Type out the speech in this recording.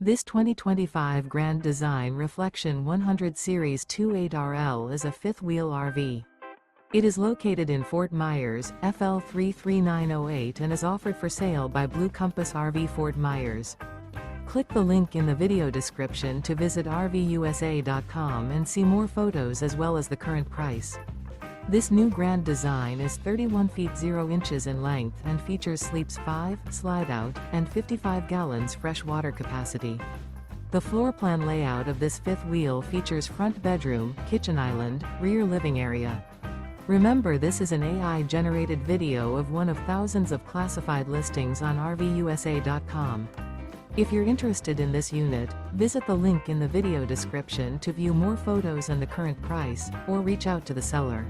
This 2025 Grand Design Reflection 100 Series 28RL is a fifth-wheel RV. It is located in Fort Myers, FL 33908 and is offered for sale by Blue Compass RV Fort Myers. Click the link in the video description to visit RVUSA.com and see more photos as well as the current price. This new Grand Design is 31 feet 0 inches in length and features sleeps 5, slide-out, and 55 gallons fresh water capacity. The floor plan layout of this fifth wheel features front bedroom, kitchen island, rear living area. Remember, this is an AI-generated video of one of thousands of classified listings on RVUSA.com. If you're interested in this unit, visit the link in the video description to view more photos and the current price, or reach out to the seller.